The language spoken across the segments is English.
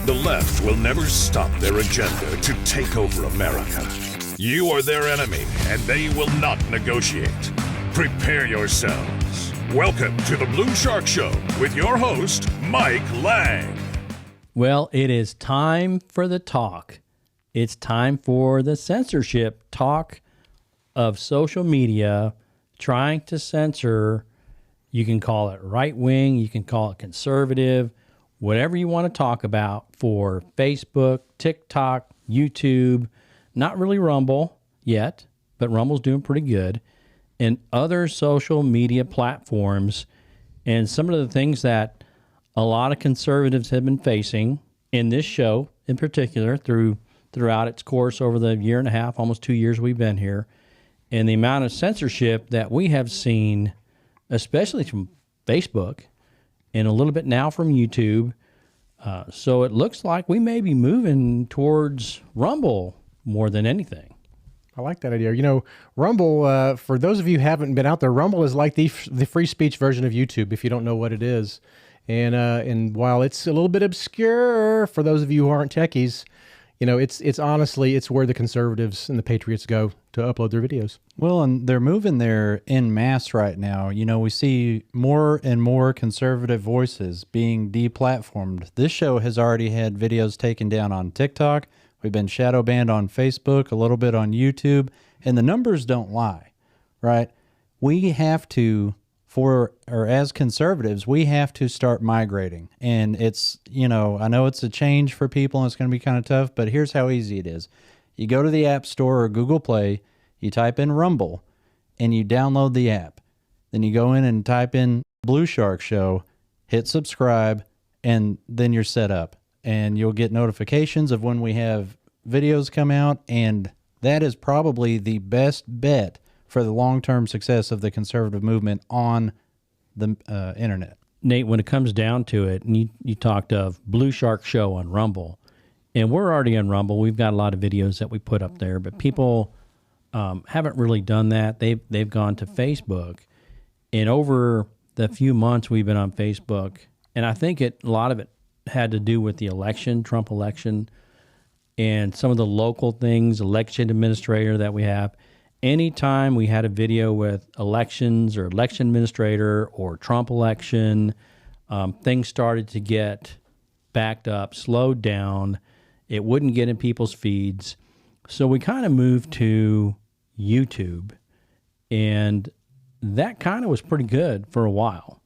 The left will never stop their agenda to take over America. You are their enemy, and they will not negotiate. Prepare yourselves. Welcome to the Blue Shark Show with your host, Mike Lang. Well, it is time for the talk. It's time for the censorship talk of social media trying to censor. You can call it right wing, you can call it conservative, whatever you want to talk about for Facebook, TikTok, YouTube, not really Rumble yet, but Rumble's doing pretty good, and other social media platforms. And some of the things that a lot of conservatives have been facing in this show in particular throughout its course over the year and a half, almost 2 years we've been here, and the amount of censorship that we have seen, especially from Facebook and a little bit now from YouTube. So it looks like we may be moving towards Rumble more than anything. I like that idea. You know, Rumble, for those of you who haven't been out there, Rumble is like the free speech version of YouTube, if you don't know what it is. And while it's a little bit obscure for those of you who aren't techies, you know, it's honestly, it's where the conservatives and the patriots go to upload their videos. Well, and they're moving there en masse right now. You know, we see more and more conservative voices being deplatformed. This show has already had videos taken down on TikTok. We've been shadow banned on Facebook, a little bit on YouTube, and the numbers don't lie, right? We have to, as conservatives, we have to start migrating. And it's, you know, I know it's a change for people and it's going to be kind of tough, but here's how easy it is. You go to the App Store or Google Play, you type in Rumble, and you download the app. Then you go in and type in Blue Shark Show, hit subscribe, and then you're set up. And you'll get notifications of when we have videos come out, and that is probably the best bet for the long-term success of the conservative movement on the internet. Nate, when it comes down to it, and you talked of Blue Shark Show on Rumble, and we're already on Rumble. We've got a lot of videos that we put up there, but people haven't really done that. They've gone to Facebook, and over the few months we've been on Facebook, and I think a lot of it had to do with the election, Trump election, and some of the local things, election administrator that we have. Anytime we had a video with elections or election administrator or Trump election, things started to get backed up, slowed down. It wouldn't get in people's feeds. So we kind of moved to YouTube, and that kind of was pretty good for a while.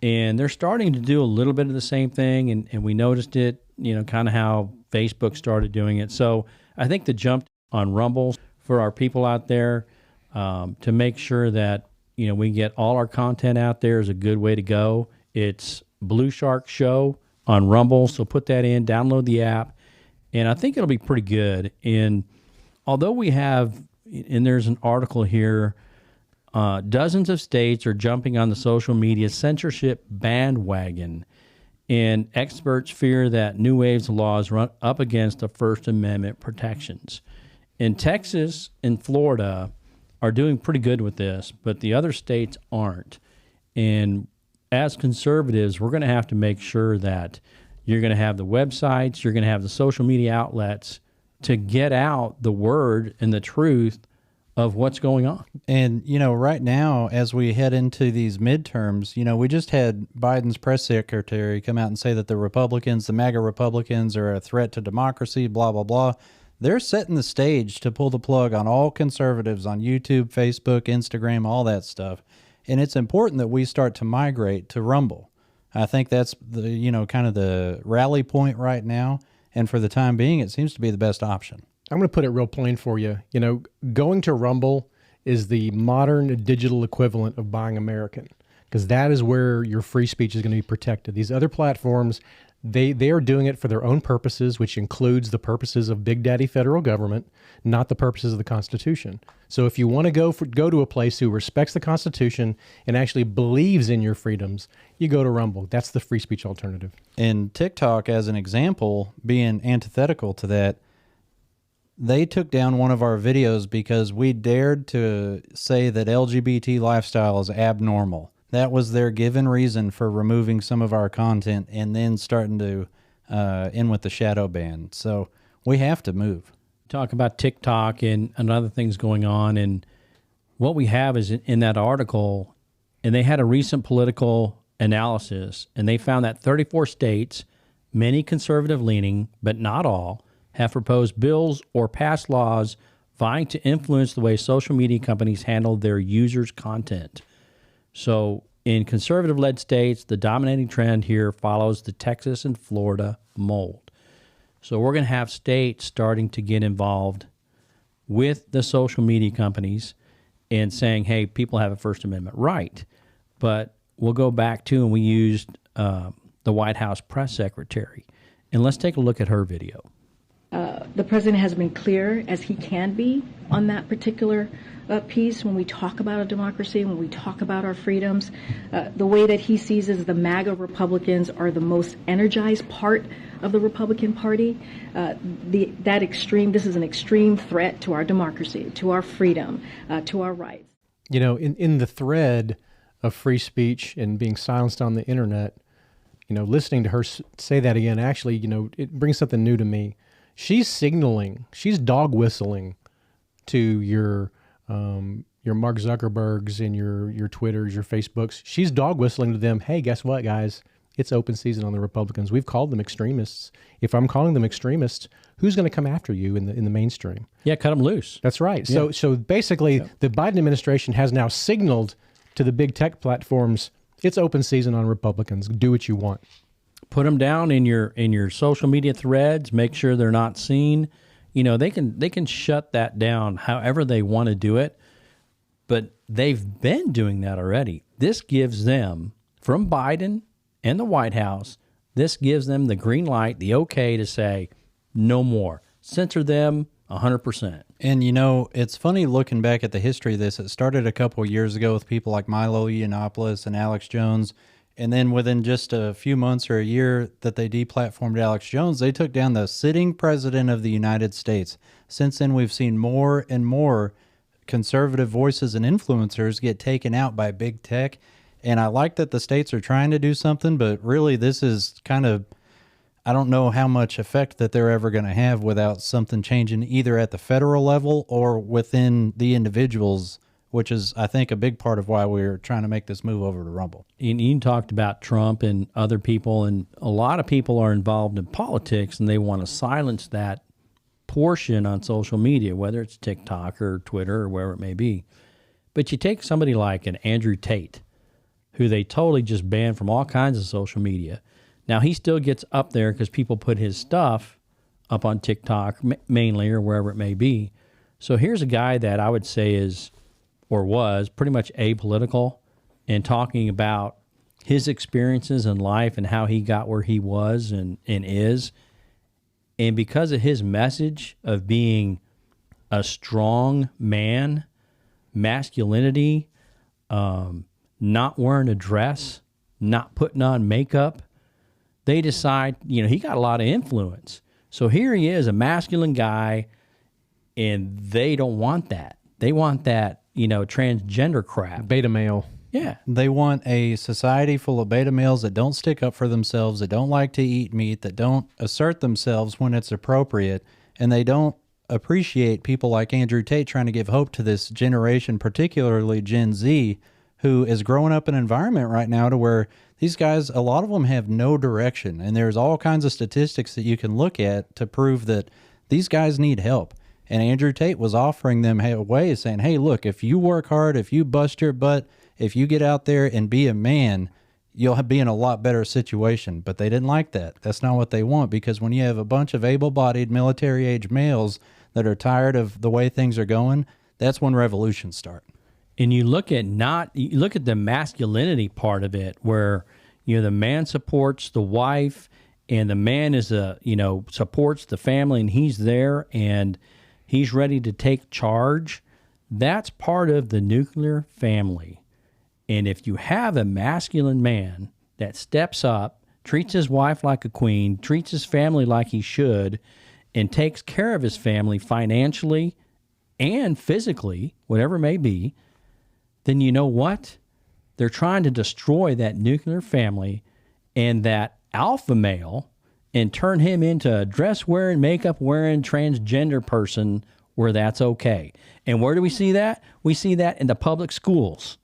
And they're starting to do a little bit of the same thing, and we noticed it, you know, kind of how Facebook started doing it. So I think the jump on Rumble for our people out there to make sure that, you know, we get all our content out there is a good way to go. It's Blue Shark Show on Rumble, so put that in, download the app, and I think it'll be pretty good. And although we have, and there's an article here, dozens of states are jumping on the social media censorship bandwagon, and experts fear that new waves of laws run up against the First Amendment protections. And Texas and Florida are doing pretty good with this, but the other states aren't. And as conservatives, we're going to have to make sure that you're going to have the websites, you're going to have the social media outlets to get out the word and the truth of what's going on. And, you know, right now, as we head into these midterms, you know, we just had Biden's press secretary come out and say that the Republicans, the MAGA Republicans, are a threat to democracy, blah, blah, blah. They're setting the stage to pull the plug on all conservatives on YouTube, Facebook, Instagram, all that stuff. And it's important that we start to migrate to Rumble. I think that's the, you know, kind of the rally point right now. And for the time being, it seems to be the best option. I'm going to put it real plain for you. You know, going to Rumble is the modern digital equivalent of buying American, because that is where your free speech is going to be protected. These other platforms, they are doing it for their own purposes, which includes the purposes of Big Daddy federal government, not the purposes of the Constitution. So if you want to go to a place who respects the Constitution and actually believes in your freedoms, you go to Rumble. That's the free speech alternative. And TikTok, as an example, being antithetical to that, they took down one of our videos because we dared to say that LGBT lifestyle is abnormal. That was their given reason for removing some of our content and then starting to in with the shadow ban. So we have to move. Talk about TikTok and other things going on. And what we have is in that article, and they had a recent political analysis, and they found that 34 states, many conservative leaning, but not all, have proposed bills or passed laws vying to influence the way social media companies handle their users' content. So in conservative-led states, the dominating trend here follows the Texas and Florida mold. So we're going to have states starting to get involved with the social media companies and saying, hey, people have a First Amendment right. But we'll go back to, and we used the White House press secretary. And let's take a look at her video. The president has been clear as he can be on that particular piece when we talk about a democracy, when we talk about our freedoms. The way that he sees is the MAGA Republicans are the most energized part of the Republican Party. This is an extreme threat to our democracy, to our freedom, to our rights. You know, in the thread of free speech and being silenced on the internet, you know, listening to her say that again, actually, you know, it brings something new to me. She's signaling, she's dog whistling to your Mark Zuckerbergs and your Twitters, your Facebooks. She's dog whistling to them. Hey, guess what, guys? It's open season on the Republicans. We've called them extremists. If I'm calling them extremists, who's going to come after you in the mainstream? Yeah, cut them loose. That's right. Yeah. So basically, the Biden administration has now signaled to the big tech platforms, it's open season on Republicans. Do what you want. Put them down in your social media threads. Make sure they're not seen. You know, they can shut that down however they want to do it, but they've been doing that already. This gives them, from Biden and the White House, this gives them the green light, the okay to say no more. Censor them 100%. And, you know, it's funny looking back at the history of this. It started a couple of years ago with people like Milo Yiannopoulos and Alex Jones. And then within just a few months or a year that they deplatformed Alex Jones, they took down the sitting president of the United States. Since then, we've seen more and more conservative voices and influencers get taken out by big tech. And I like that the states are trying to do something, but really this is kind of, I don't know how much effect that they're ever going to have without something changing either at the federal level or within the individuals, which is, I think, a big part of why we're trying to make this move over to Rumble. You talked about Trump and other people, and a lot of people are involved in politics, and they want to silence that portion on social media, whether it's TikTok or Twitter or wherever it may be. But you take somebody like an Andrew Tate, who they totally just banned from all kinds of social media. Now, he still gets up there because people put his stuff up on TikTok mainly or wherever it may be. So here's a guy that I would say is, or was, pretty much apolitical and talking about his experiences in life and how he got where he was and is. And because of his message of being a strong man, masculinity, not wearing a dress, not putting on makeup, they decide, you know, he got a lot of influence. So here he is, a masculine guy, and they don't want that. They want that, you know, transgender crap. Beta male. Yeah. They want a society full of beta males that don't stick up for themselves, that don't like to eat meat, that don't assert themselves when it's appropriate, and they don't appreciate people like Andrew Tate trying to give hope to this generation, particularly Gen Z, who is growing up in an environment right now to where these guys, a lot of them have no direction. And there's all kinds of statistics that you can look at to prove that these guys need help. And Andrew Tate was offering them a way, saying, hey, look, if you work hard, if you bust your butt, if you get out there and be a man, you'll be in a lot better situation. But they didn't like that. That's not what they want, because when you have a bunch of able-bodied military-age males that are tired of the way things are going, that's when revolutions start. And you look at the masculinity part of it, where, you know, the man supports the wife, and the man is supports the family, and he's there and he's ready to take charge. That's part of the nuclear family. And if you have a masculine man that steps up, treats his wife like a queen, treats his family like he should, and takes care of his family financially and physically, whatever it may be, then you know what? They're trying to destroy that nuclear family, and that alpha male and turn him into a dress wearing, makeup wearing transgender person where that's okay. And where do we see that? We see that in the public schools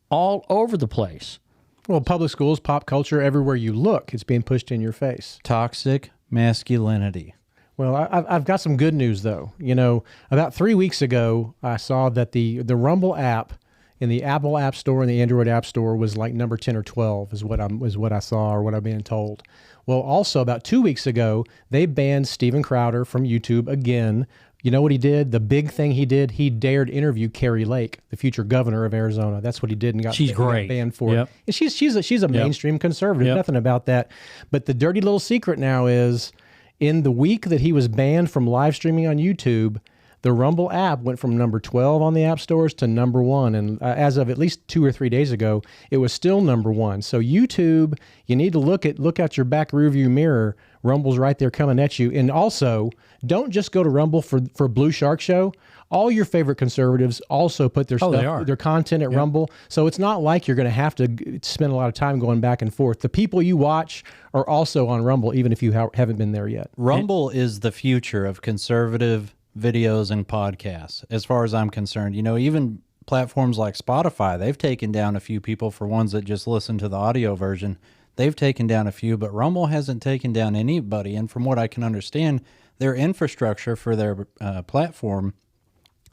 all over the place. Well, public schools, pop culture, everywhere you look, it's being pushed in your face. Toxic masculinity. Well, I've got some good news, though. You know, about 3 weeks ago, I saw that the Rumble app in the Apple App Store and the Android App Store was like number 10 or 12 is what I saw or what I've been told. Well, also about 2 weeks ago, they banned Steven Crowder from YouTube again. You know what he did? The big thing he did, he dared interview Carrie Lake, the future governor of Arizona. That's what he did and got, she's great. Got banned for Yep. it. And she's a mainstream conservative, Yep. nothing about that. But the dirty little secret now is in the week that he was banned from live streaming on YouTube, the Rumble app went from number 12 on the app stores to number 1. And as of at least 2 or 3 days ago, it was still number 1. So YouTube, you need to look out your back rearview mirror. Rumble's right there coming at you. And also, don't just go to Rumble for Blue Shark Show. All your favorite conservatives also put their their content at Rumble. So it's not like you're going to have to spend a lot of time going back and forth. The people you watch are also on Rumble, even if you haven't been there yet. Rumble is the future of conservative videos and podcasts, as far as I'm concerned. You know, even platforms like Spotify, they've taken down a few people for ones that just listen to the audio version. They've taken down a few, but Rumble hasn't taken down anybody. And from what I can understand, their infrastructure for their platform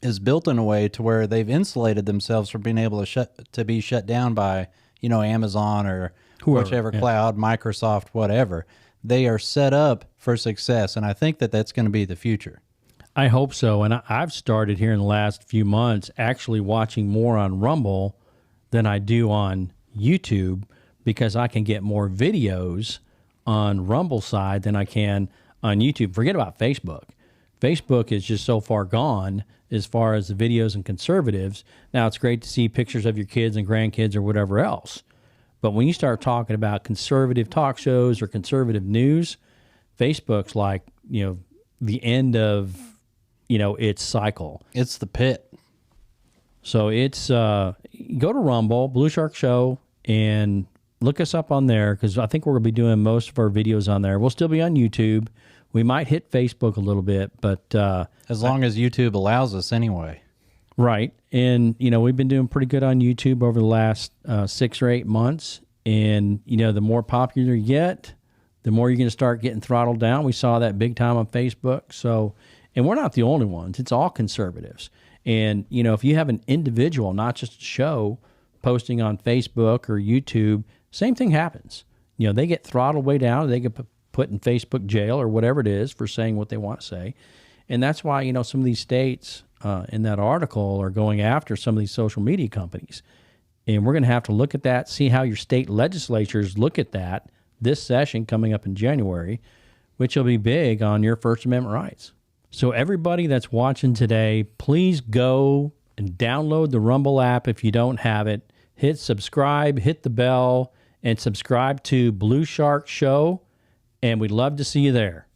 is built in a way to where they've insulated themselves from being able to be shut down by, you know, Amazon or whichever cloud, Microsoft, whatever. They are set up for success, and I think that that's going to be the future. I hope so. And I've started here in the last few months actually watching more on Rumble than I do on YouTube because I can get more videos on Rumble side than I can on YouTube. Forget about Facebook. Facebook is just so far gone as far as the videos and conservatives. Now, it's great to see pictures of your kids and grandkids or whatever else. But when you start talking about conservative talk shows or conservative news, Facebook's like, you know, the end of, you know, its cycle. It's the pit. So it's, go to Rumble, Blue Shark Show, and look us up on there because I think we're going to be doing most of our videos on there. We'll still be on YouTube. We might hit Facebook a little bit, but as long as YouTube allows us anyway. Right. And, you know, we've been doing pretty good on YouTube over the last 6 or 8 months. And, you know, the more popular you get, the more you're going to start getting throttled down. We saw that big time on Facebook. So, and we're not the only ones. It's all conservatives. And, you know, if you have an individual, not just a show, posting on Facebook or YouTube, same thing happens. You know, they get throttled way down. They get put in Facebook jail or whatever it is for saying what they want to say. And that's why, you know, some of these states in that article are going after some of these social media companies. And we're going to have to look at that, see how your state legislatures look at that this session coming up in January, which will be big on your First Amendment rights. So everybody that's watching today, please go and download the Rumble app if you don't have it. Hit subscribe, hit the bell, and subscribe to Blue Shark Show. And we'd love to see you there.